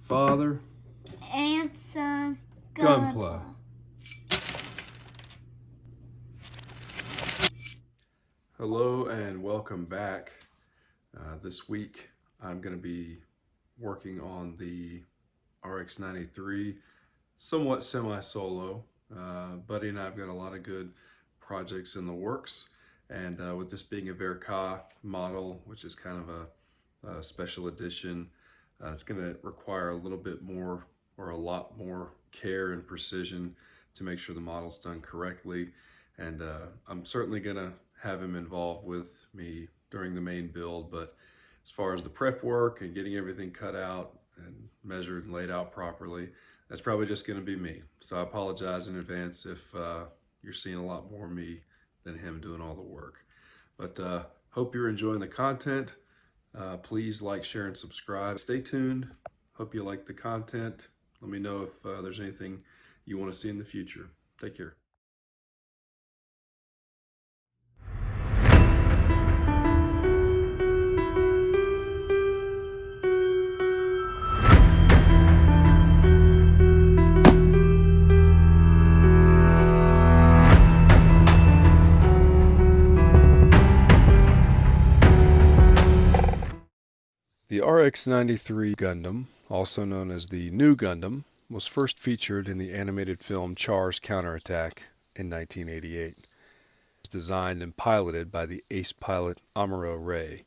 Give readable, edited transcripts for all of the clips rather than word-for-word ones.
Father and Son Gunpla. Hello and welcome back. This week I'm going to be working on the RX-93, somewhat semi-solo. Buddy and I have got a lot of good projects in the works, and with this being a Verka model, which is kind of a special edition, it's going to require a little bit more or a lot more care and precision to make sure the model's done correctly. And I'm certainly going to have him involved with me during the main build, but as far as the prep work and getting everything cut out and measured and laid out properly, that's probably just going to be me. So I apologize in advance if you're seeing a lot more me than him doing all the work. But hope you're enjoying the content. Please like, share, and subscribe. Stay tuned. Hope you like the content. Let me know if there's anything you want to see in the future. Take care. The RX-93 Gundam, also known as the New Gundam, was first featured in the animated film Char's Counterattack in 1988. It was designed and piloted by the ace pilot Amuro Ray,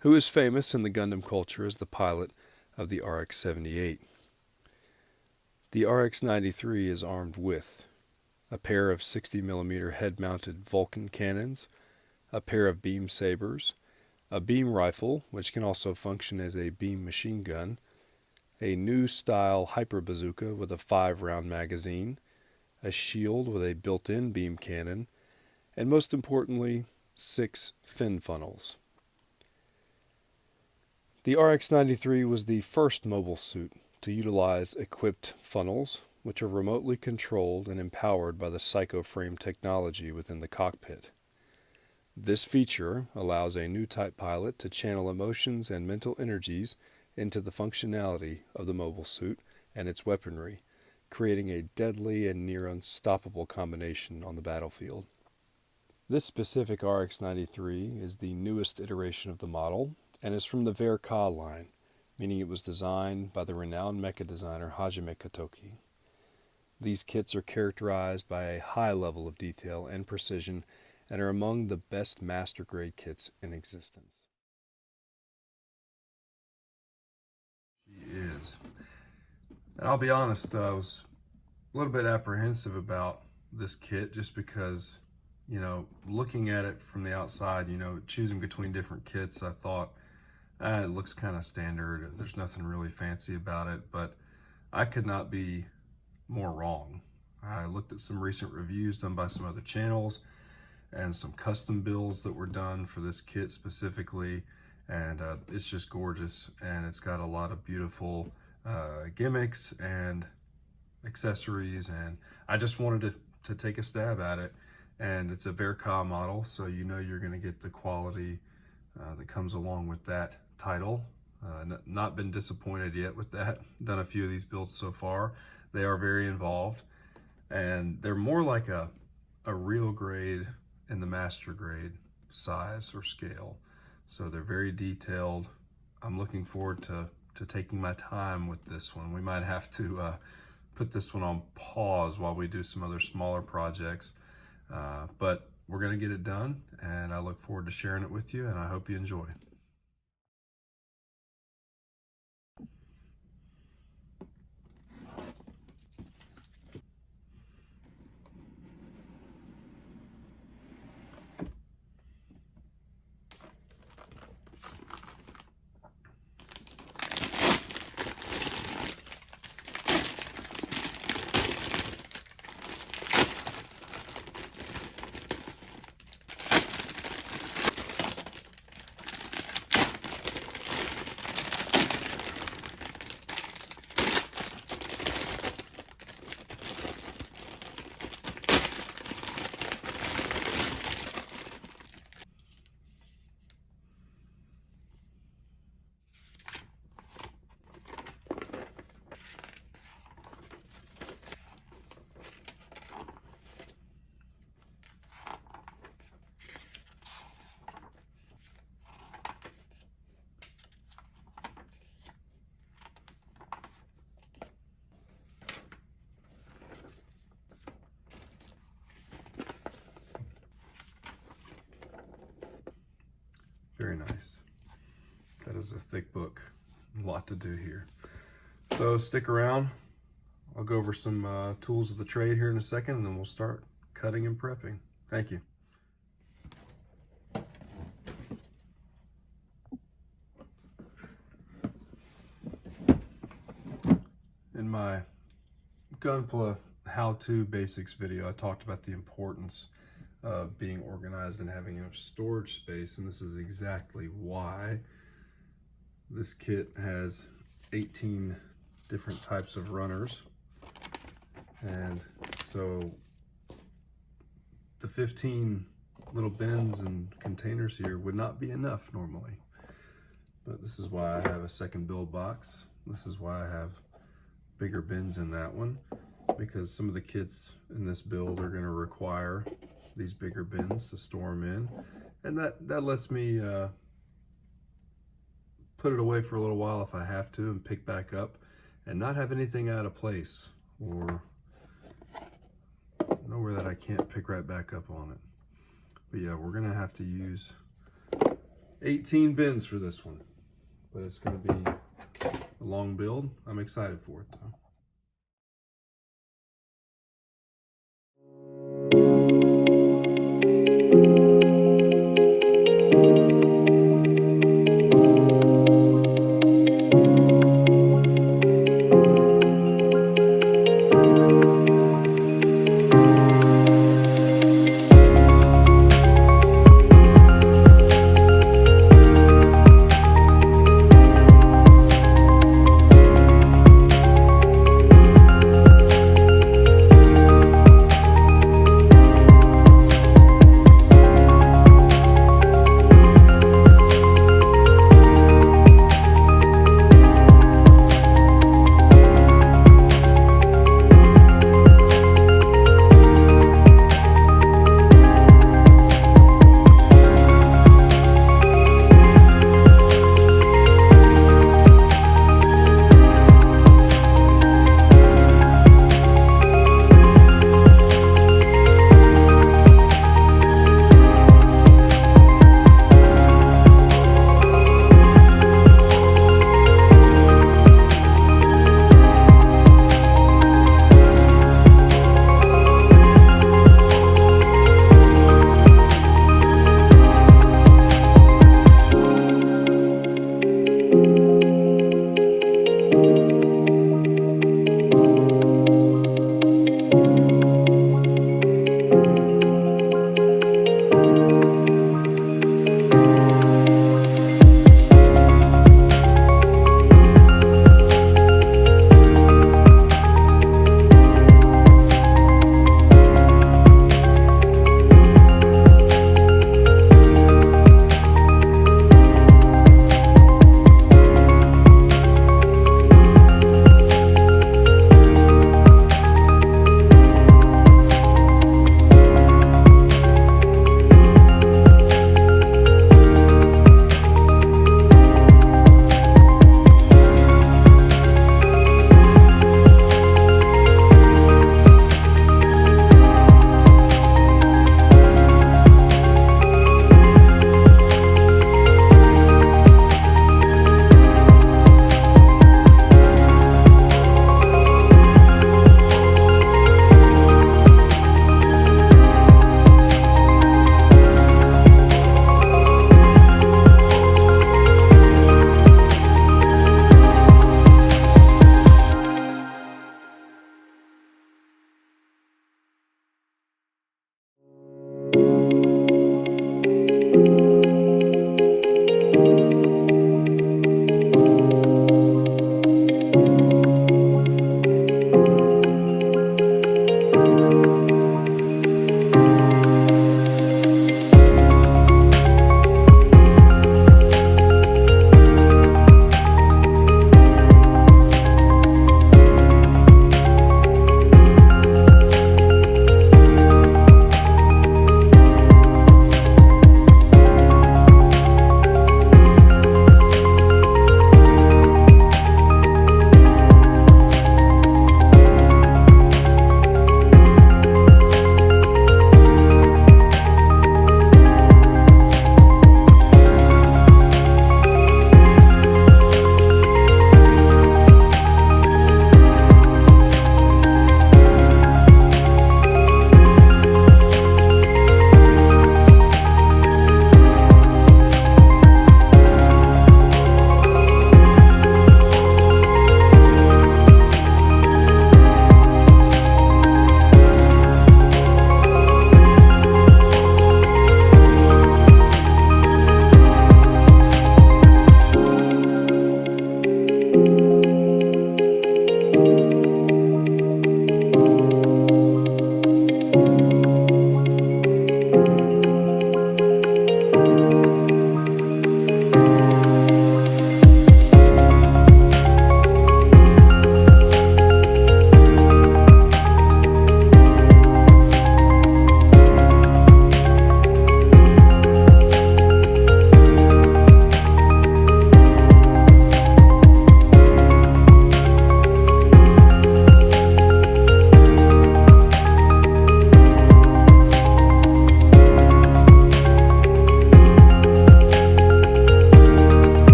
who is famous in the Gundam culture as the pilot of the RX-78. The RX-93 is armed with a pair of 60mm head-mounted Vulcan cannons, a pair of beam sabers, a beam rifle, which can also function as a beam machine gun, a new style hyper bazooka with a 5-round magazine, a shield with a built-in beam cannon, and most importantly, 6 fin funnels. The RX-93 was the first mobile suit to utilize equipped funnels, which are remotely controlled and empowered by the psychoframe technology within the cockpit. This feature allows a new type pilot to channel emotions and mental energies into the functionality of the mobile suit and its weaponry, creating a deadly and near unstoppable combination on the battlefield. This specific RX-93 is the newest iteration of the model and is from the Verka line, meaning it was designed by the renowned mecha designer Hajime Katoki. These kits are characterized by a high level of detail and precision and are among the best master-grade kits in existence. She is. And I'll be honest, I was a little bit apprehensive about this kit just because, looking at it from the outside, choosing between different kits, I thought, it looks kind of standard. There's nothing really fancy about it, but I could not be more wrong. I looked at some recent reviews done by some other channels and some custom builds that were done for this kit specifically, and it's just gorgeous, and it's got a lot of beautiful gimmicks and accessories, and I just wanted to take a stab at it. And it's a Verka model, so you're going to get the quality that comes along with that title. Not been disappointed yet with that. Done a few of these builds so far. They are very involved, and they're more like a real grade in the master grade size or scale. So they're very detailed. I'm looking forward to taking my time with this one. We might have to put this one on pause while we do some other smaller projects, but we're gonna get it done, and I look forward to sharing it with you, and I hope you enjoy. Very nice. That is a thick book. A lot to do here. So stick around. I'll go over some tools of the trade here in a second, and then we'll start cutting and prepping. Thank you. In my Gunpla how-to basics video, I talked about the importance of being organized and having enough storage space, and this is exactly why this kit has 18 different types of runners. And so the 15 little bins and containers here would not be enough normally, but this is why I have a second build box. This is why I have bigger bins in that one, because some of the kits in this build are going to require these bigger bins to store them in, and that lets me put it away for a little while if I have to, and pick back up and not have anything out of place or nowhere that I can't pick right back up on it. But yeah, we're gonna have to use 18 bins for this one, but it's gonna be a long build. I'm excited for it though.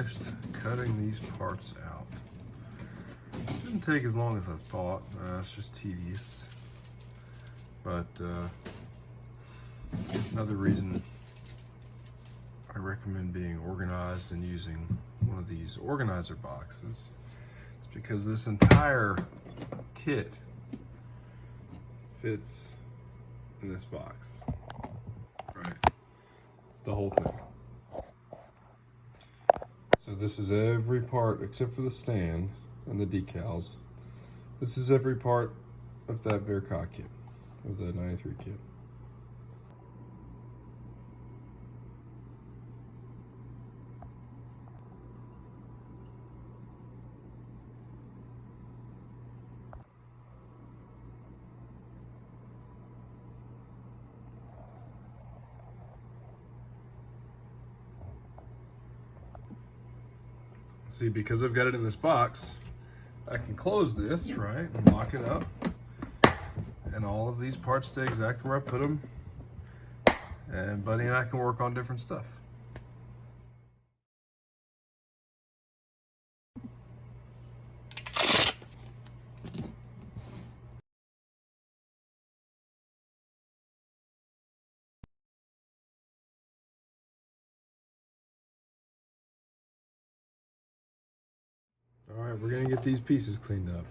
finished cutting these parts out. Didn't take as long as I thought. It's just tedious. But another reason I recommend being organized and using one of these organizer boxes is because this entire kit fits in this box, right? The whole thing. So this is every part except for the stand and the decals. This is every part of that Verka kit, of the 93 kit. See, because I've got it in this box, I can close this, right, and lock it up. And all of these parts stay exactly where I put them. And Buddy and I can work on different stuff. All right, we're gonna get these pieces cleaned up.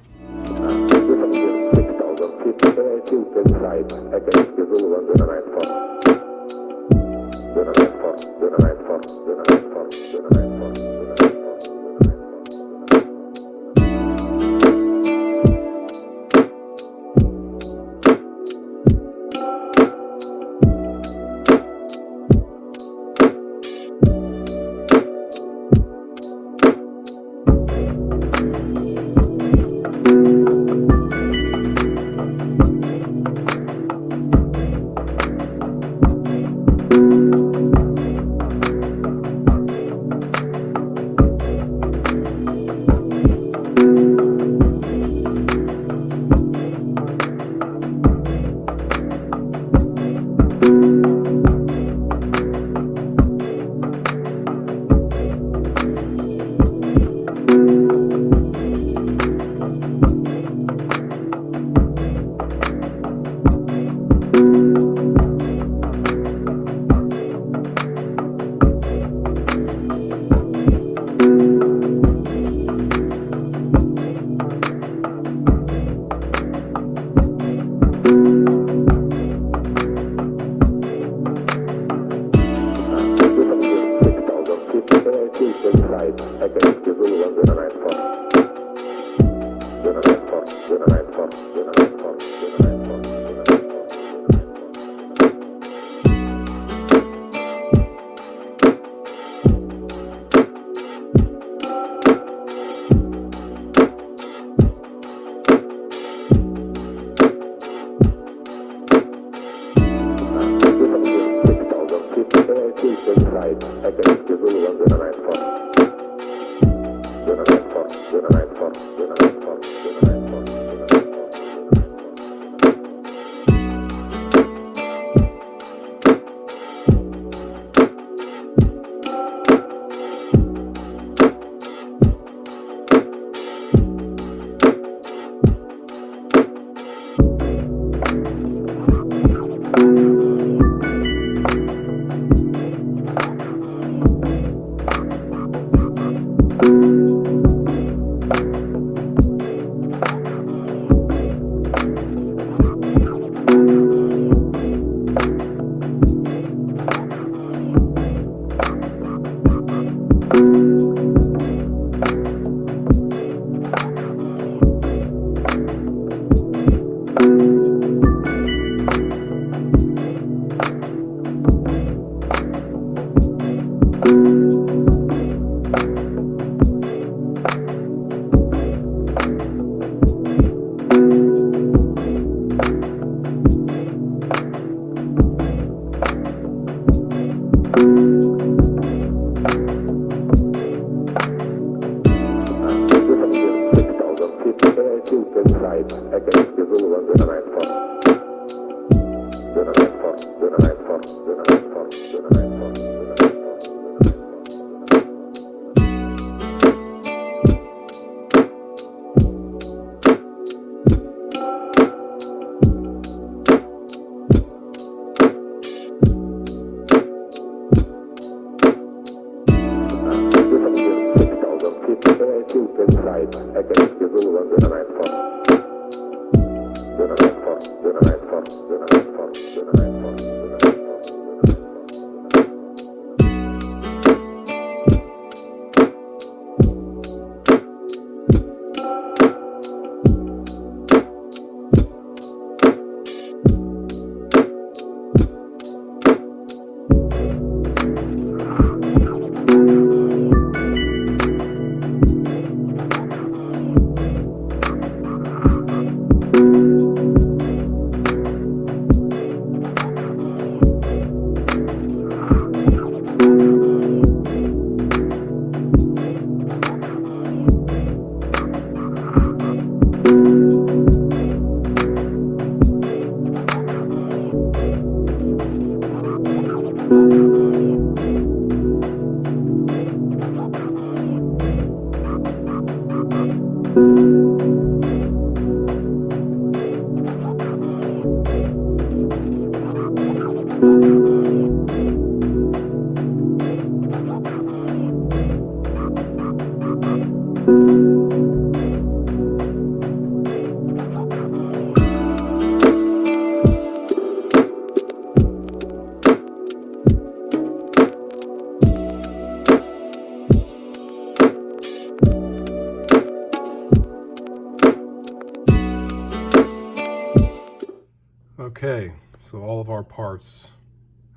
Okay, so all of our parts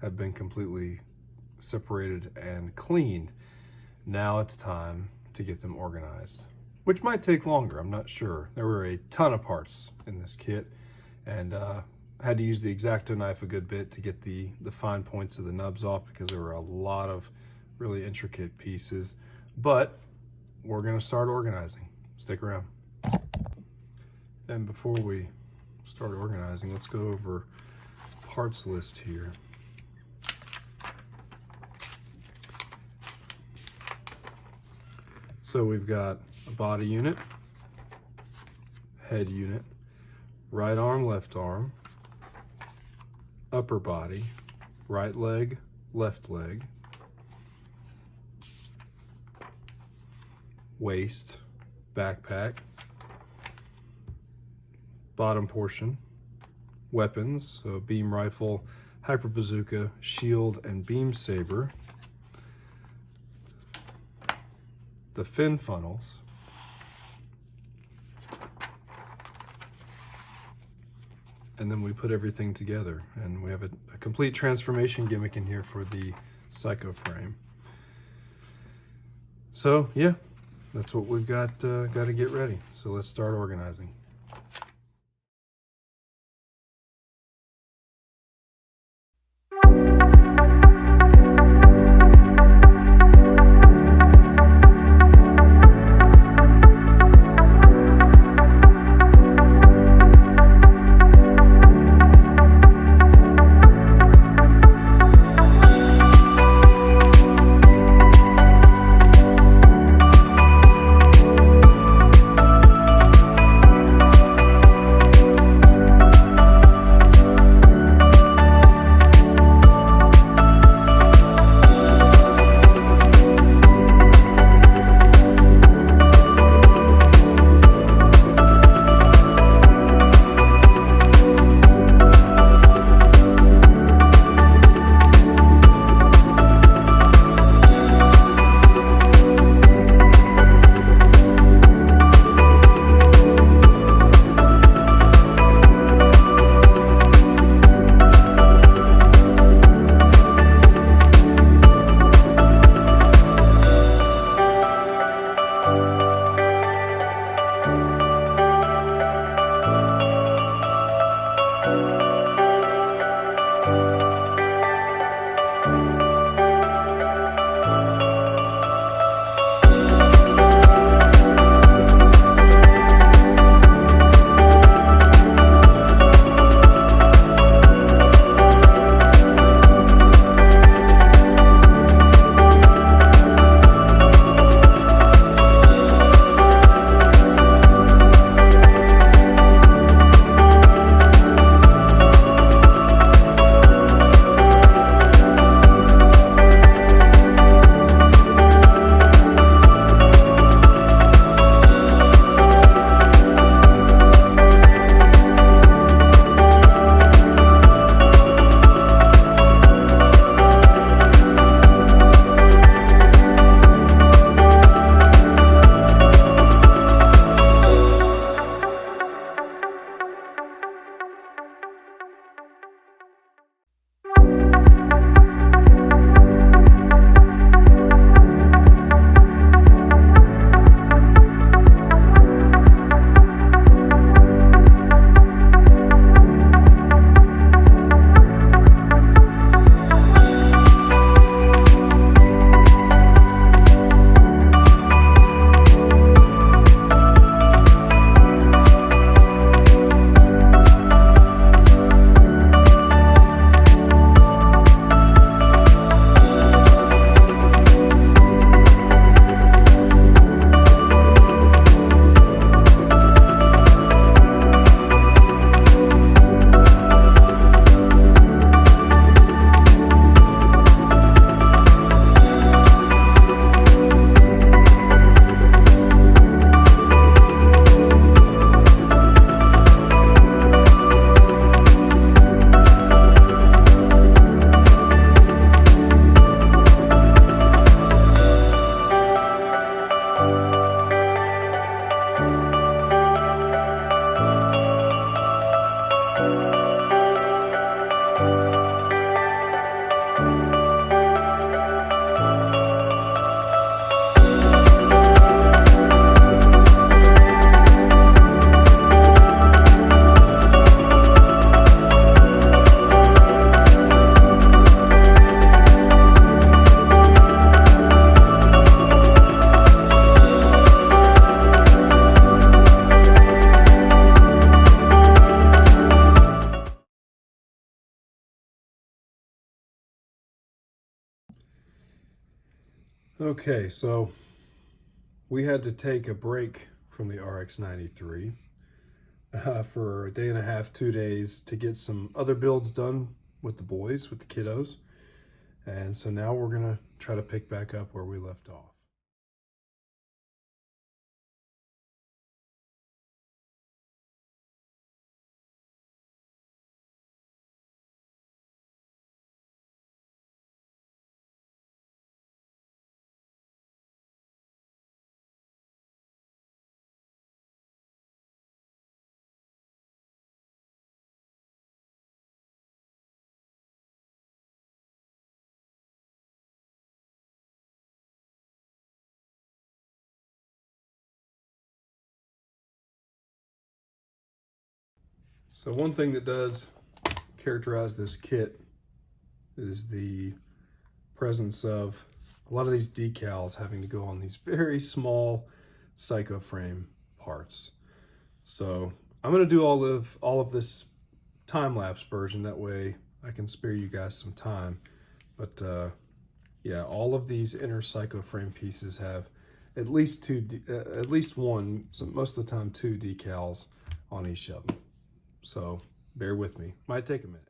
have been completely separated and cleaned. Now it's time to get them organized, which might take longer, I'm not sure. There were a ton of parts in this kit, and I had to use the X-Acto knife a good bit to get the fine points of the nubs off because there were a lot of really intricate pieces. But we're gonna start organizing. Stick around. And before we start organizing, let's go over parts list here. So we've got a body unit, head unit, right arm, left arm, upper body, right leg, left leg, waist, backpack, bottom portion, weapons, so beam rifle, hyper bazooka, shield, and beam saber, the fin funnels, and then we put everything together, and we have a complete transformation gimmick in here for the psycho frame. So yeah, that's what we've got to get ready. So let's start organizing. Okay, so we had to take a break from the RX-93 for a day and a half, 2 days to get some other builds done with the boys, with the kiddos. And so now we're gonna try to pick back up where we left off. So one thing that does characterize this kit is the presence of a lot of these decals having to go on these very small psycho frame parts. So I'm going to do all of this time-lapse version, that way I can spare you guys some time. But yeah, all of these inner psycho frame pieces have at least one, so most of the time 2 decals on each of them. So bear with me, might take a minute.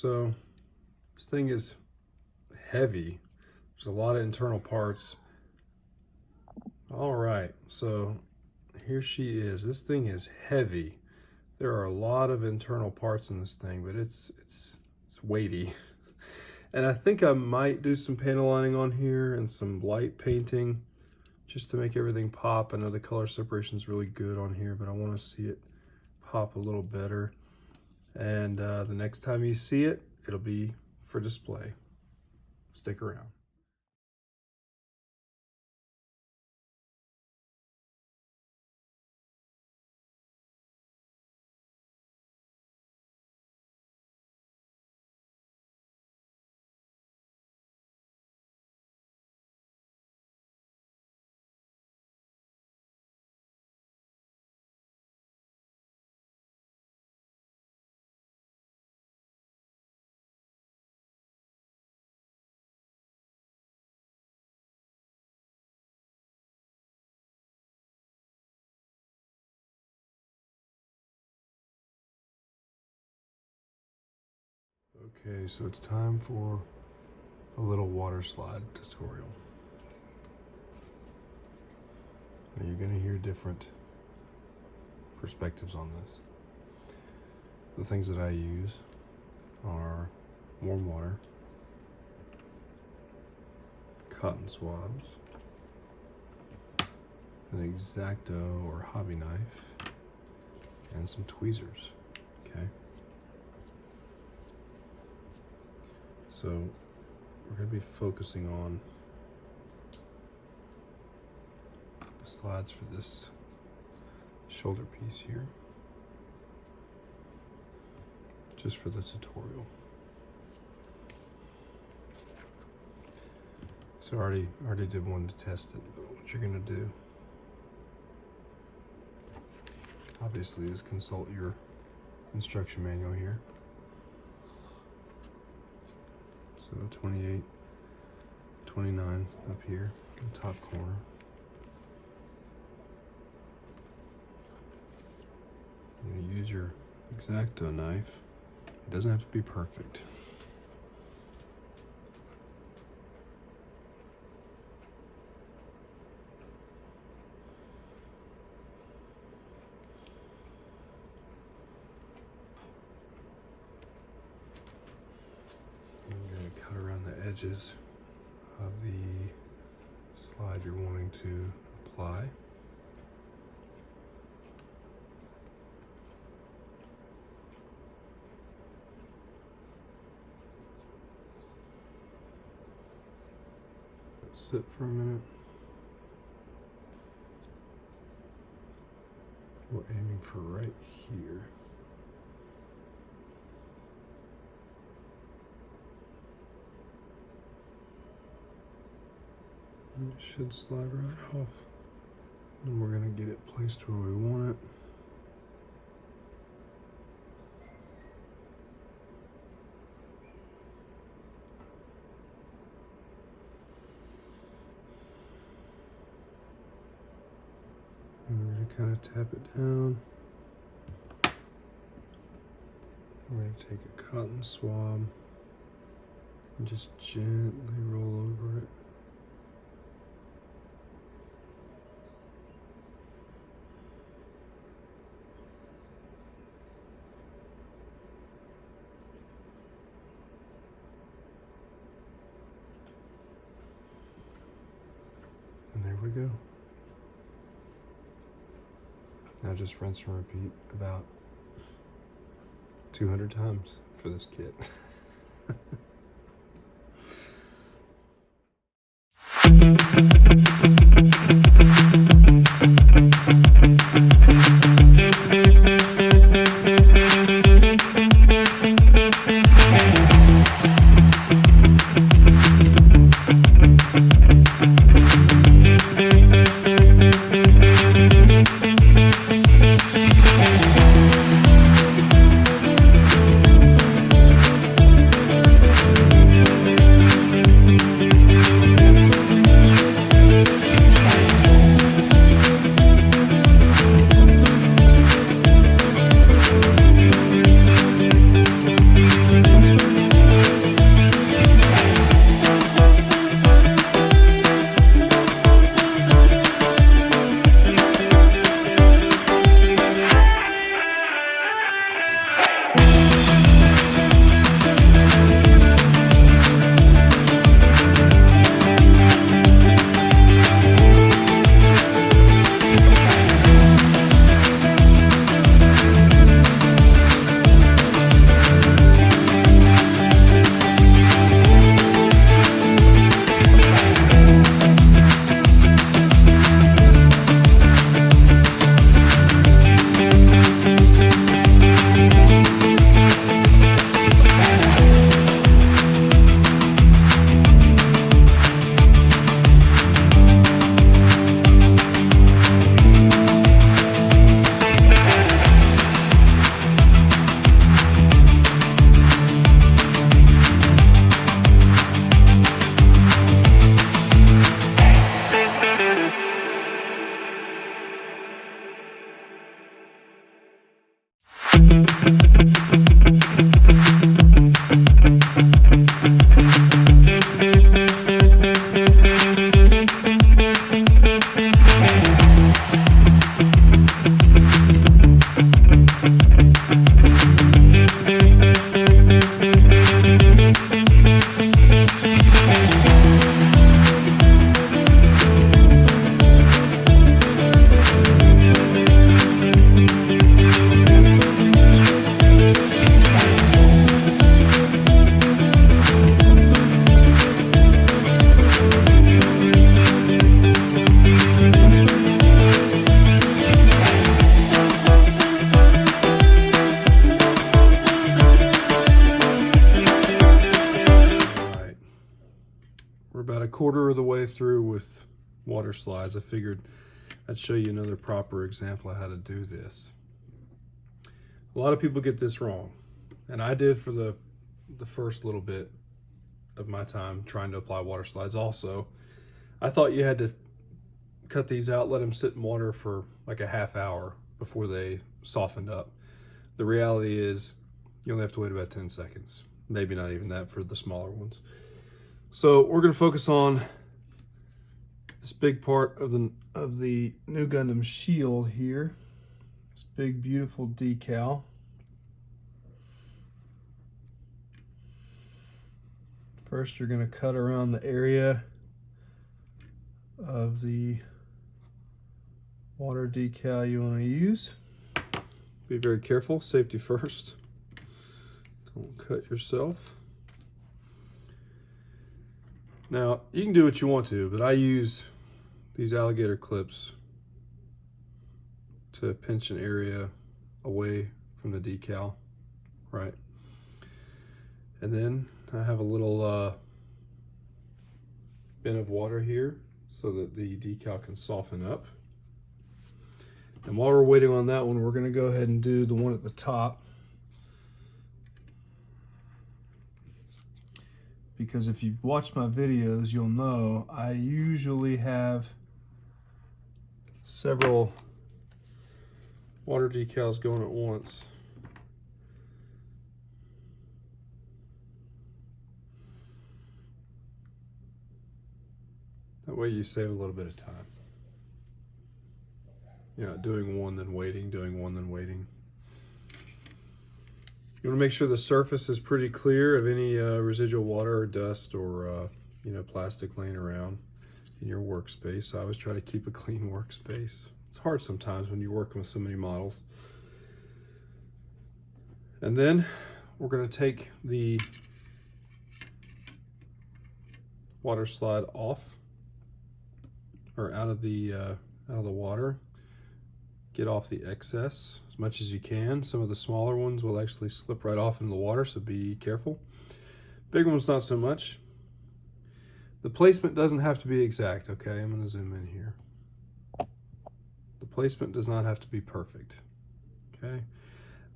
So this thing is heavy. There's a lot of internal parts. All right, so here she is. This thing is heavy. There are a lot of internal parts in this thing, but it's weighty. And I think I might do some panel lining on here and some light painting just to make everything pop. I know the color separation is really good on here, but I want to see it pop a little better. And the next time you see it, it'll be for display. Stick around. Okay, so it's time for a little water slide tutorial. Now you're going to hear different perspectives on this. The things that I use are warm water, cotton swabs, an X-Acto or hobby knife, and some tweezers. Okay. So we're going to be focusing on the slides for this shoulder piece here, just for the tutorial. So I already did one to test it, but what you're going to do, obviously, is consult your instruction manual here. So 28, 29 up here in the top corner. You're going to use your X-Acto knife. It doesn't have to be perfect. Cut around the edges of the slide you're wanting to apply. Sit for a minute. We're aiming for right here. And it should slide right off. And we're going to get it placed where we want it. And we're going to kind of tap it down. We're going to take a cotton swab and just gently roll over it. And there we go. Now just rinse and repeat about 200 times for this kit. quarter of the way through with water slides, I figured I'd show you another proper example of how to do this. A lot of people get this wrong, and I did for the first little bit of my time trying to apply water slides also. I thought you had to cut these out, let them sit in water for like a half hour before they softened up. The reality is you only have to wait about 10 seconds, maybe not even that for the smaller ones. So we're going to focus on this big part of the new Gundam shield here. This big beautiful decal. First you're going to cut around the area of the water decal you want to use. Be very careful, safety first. Don't cut yourself. Now, you can do what you want to, but I use these alligator clips to pinch an area away from the decal, right? And then I have a little bin of water here so that the decal can soften up. And while we're waiting on that one, we're going to go ahead and do the one at the top. Because if you've watched my videos, you'll know I usually have several water decals going at once. That way you save a little bit of time. You're not doing one then waiting, doing one then waiting. You want to make sure the surface is pretty clear of any residual water or dust or plastic laying around in your workspace. I always try to keep a clean workspace. It's hard sometimes when you're working with so many models. And then we're going to take the water slide off or out of the water. Get off the excess as much as you can. Some of the smaller ones will actually slip right off into the water, so be careful. Bigger ones, not so much. The placement doesn't have to be exact, okay? I'm going to zoom in here. The placement does not have to be perfect, okay?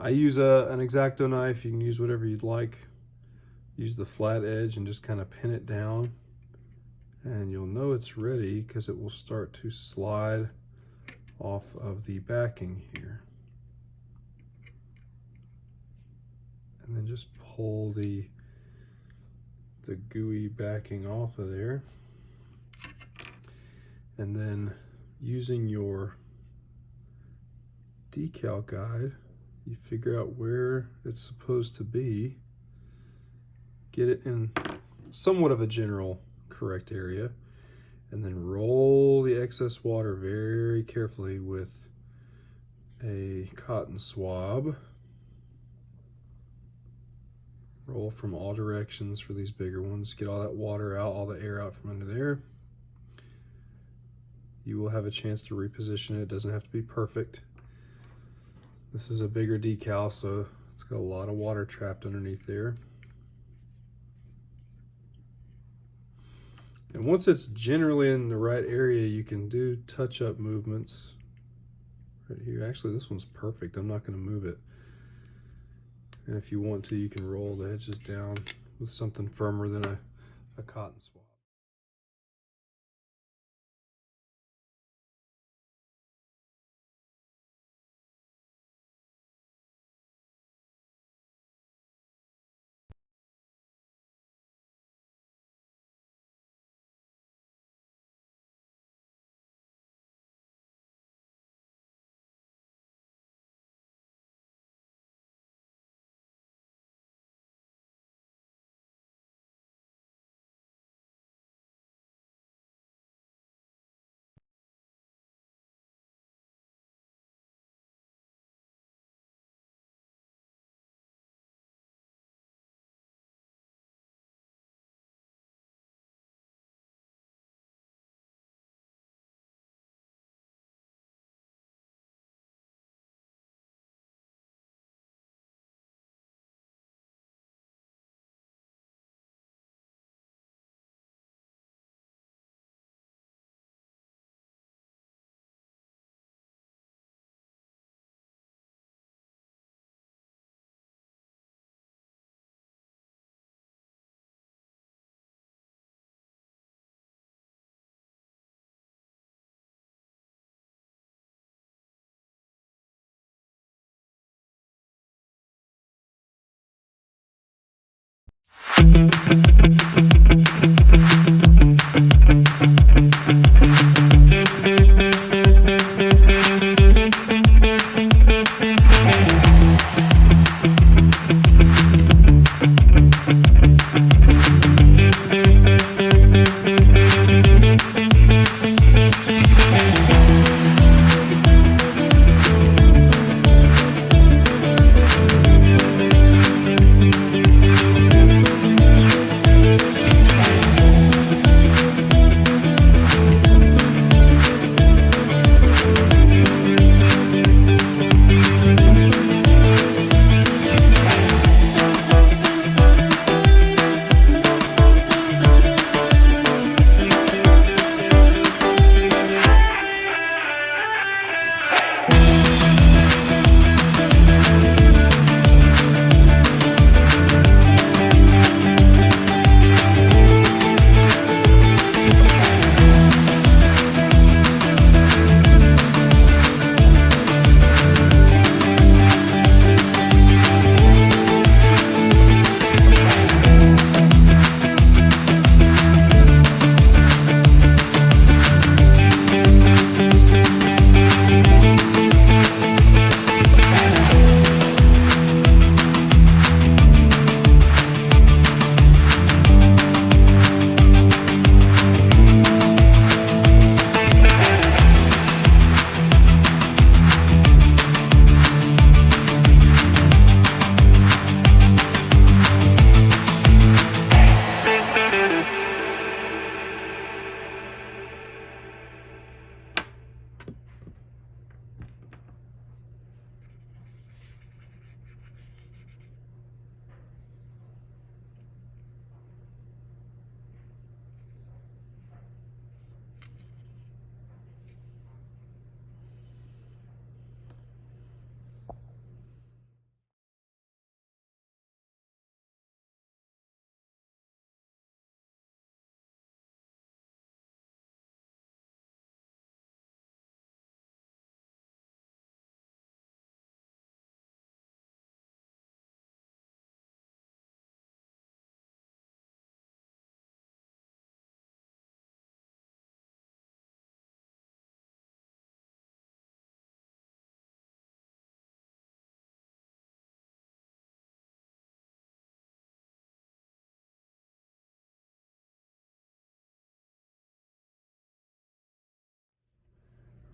I use an X-Acto knife. You can use whatever you'd like. Use the flat edge and just kind of pin it down. And you'll know it's ready because it will start to slide off of the backing here. And then just pull the gooey backing off of there. And then using your decal guide, you figure out where it's supposed to be, get it in somewhat of a general correct area, and then roll the excess water very carefully with a cotton swab. Roll from all directions for these bigger ones. Get all that water out, all the air out from under there. You will have a chance to reposition it. It doesn't have to be perfect. This is a bigger decal, so it's got a lot of water trapped underneath there. And once it's generally in the right area, you can do touch-up movements right here. Actually, this one's perfect. I'm not going to move it. And if you want to, you can roll the edges down with something firmer than a cotton swab.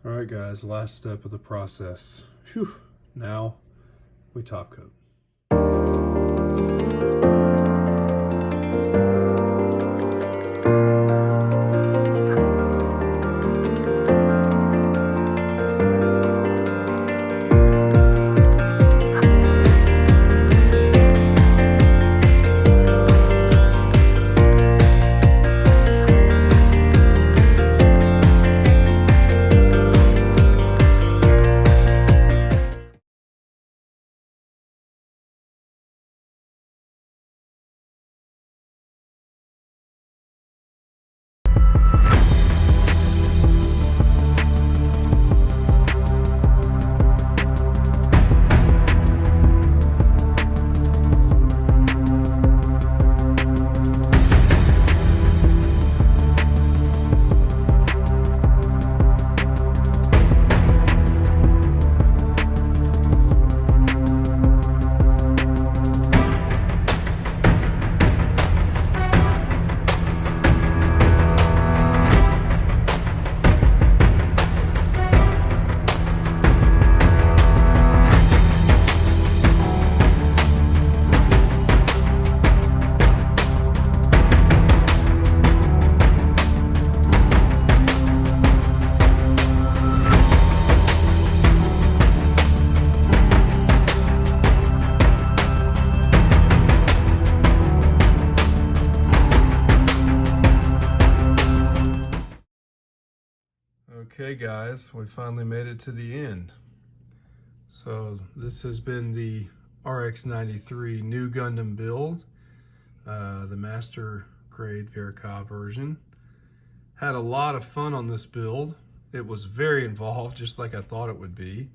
All right, guys, last step of the process. Whew. Now we top coat. Okay guys, we finally made it to the end. So this has been the RX-93 new Gundam build, the master grade Verka version. Had a lot of fun on this build. It was very involved, just like I thought it would be.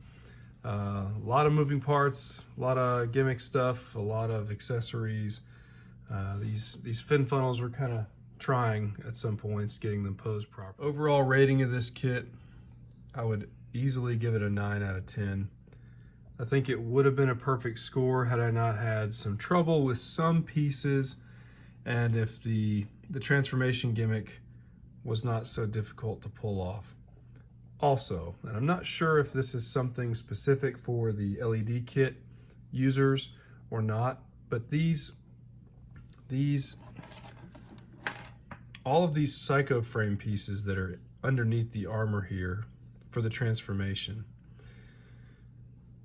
A lot of moving parts, a lot of gimmick stuff, a lot of accessories. These fin funnels were kind of trying at some points getting them posed properly. Overall rating of this kit, I would easily give it a 9 out of 10. I think it would have been a perfect score had I not had some trouble with some pieces, and if the transformation gimmick was not so difficult to pull off. Also, and I'm not sure if this is something specific for the LED kit users or not, but all of these psycho frame pieces that are underneath the armor here for the transformation,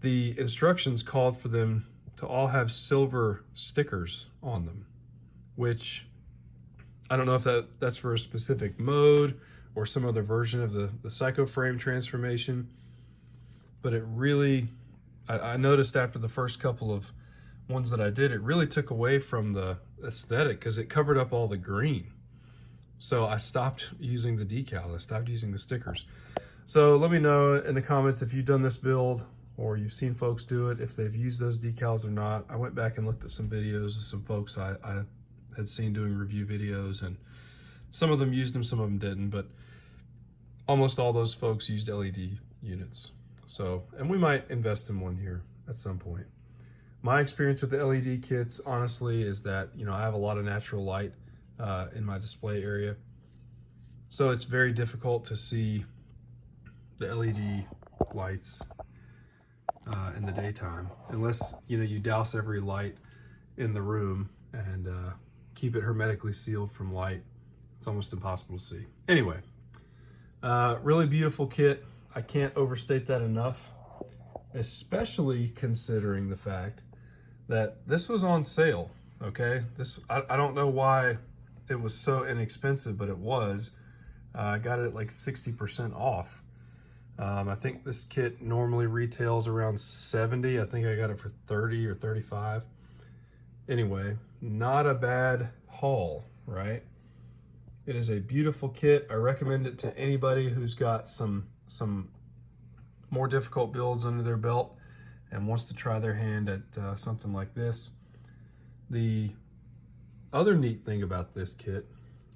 the instructions called for them to all have silver stickers on them, which I don't know if that's for a specific mode or some other version of the psycho frame transformation, but it really, I noticed after the first couple of ones that I did, it really took away from the aesthetic because it covered up all the green. So I stopped using the decals, I stopped using the stickers. So let me know in the comments if you've done this build or you've seen folks do it, if they've used those decals or not. I went back and looked at some videos of some folks I had seen doing review videos, and some of them used them, some of them didn't, but almost all those folks used LED units. So, and we might invest in one here at some point. My experience with the LED kits, honestly, is that, you know, I have a lot of natural light in my display area. So it's very difficult to see the LED lights in the daytime, unless, you know, you douse every light in the room and keep it hermetically sealed from light. It's almost impossible to see. Anyway, really beautiful kit. I can't overstate that enough, especially considering the fact that this was on sale, okay? I don't know why it was so inexpensive, but it was. I got it at like 60% off. I think this kit normally retails around 70. I think I got it for 30 or 35. Anyway, not a bad haul, right? It is a beautiful kit. I recommend it to anybody who's got some more difficult builds under their belt and wants to try their hand at something like this. The other neat thing about this kit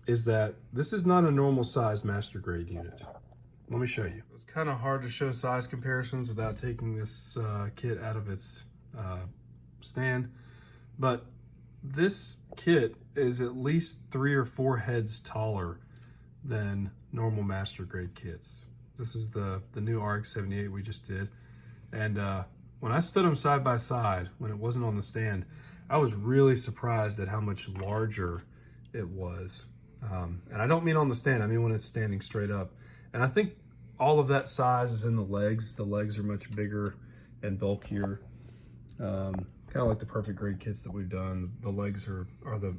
is that this is not a normal size master grade unit. Let me show you. It's kind of hard to show size comparisons without taking this kit out of its stand, but this kit is at least 3 or 4 heads taller than normal master grade kits. This is the new RX-93 we just did, and when I stood them side by side when it wasn't on the stand, I was really surprised at how much larger it was. And I don't mean on the stand, I mean when it's standing straight up. And I think all of that size is in the legs. The legs are much bigger and bulkier. Kind of like the perfect grade kits that we've done. The legs are the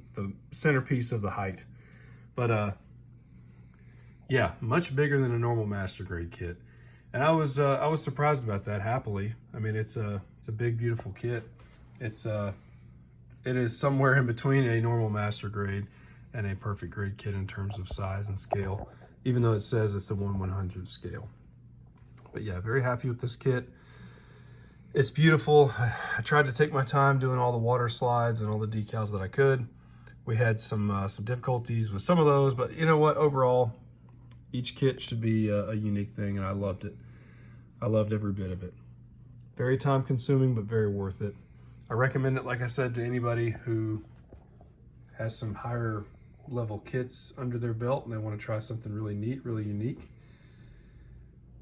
centerpiece of the height. But yeah, much bigger than a normal master grade kit. And I was surprised about that, happily. I mean, it's a big, beautiful kit. It is somewhere in between a normal master grade and a perfect grade kit in terms of size and scale, even though it says it's a 1/100 scale. But yeah, very happy with this kit. It's beautiful. I tried to take my time doing all the water slides and all the decals that I could. We had some difficulties with some of those, but you know what? Overall, each kit should be a unique thing, and I loved it. I loved every bit of it. Very time consuming, but very worth it. I recommend it, like I said, to anybody who has some higher level kits under their belt and they want to try something really neat, really unique.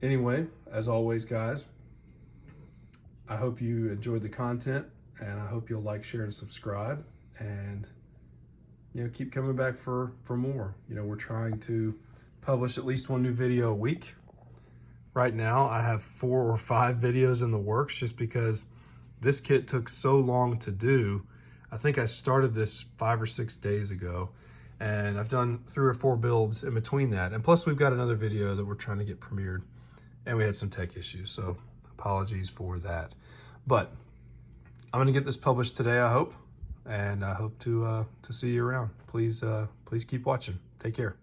Anyway, as always, guys, I hope you enjoyed the content, and I hope you'll like, share, and subscribe, and you know, keep coming back for more. You know, we're trying to publish at least one new video a week. Right now, I have 4 or 5 videos in the works just because this kit took so long to do. I think I started this 5 or 6 days ago, and I've done 3 or 4 builds in between that. And plus we've got another video that we're trying to get premiered, and we had some tech issues, so apologies for that. But I'm gonna get this published today, I hope, and I hope to see you around. Please keep watching. Take care.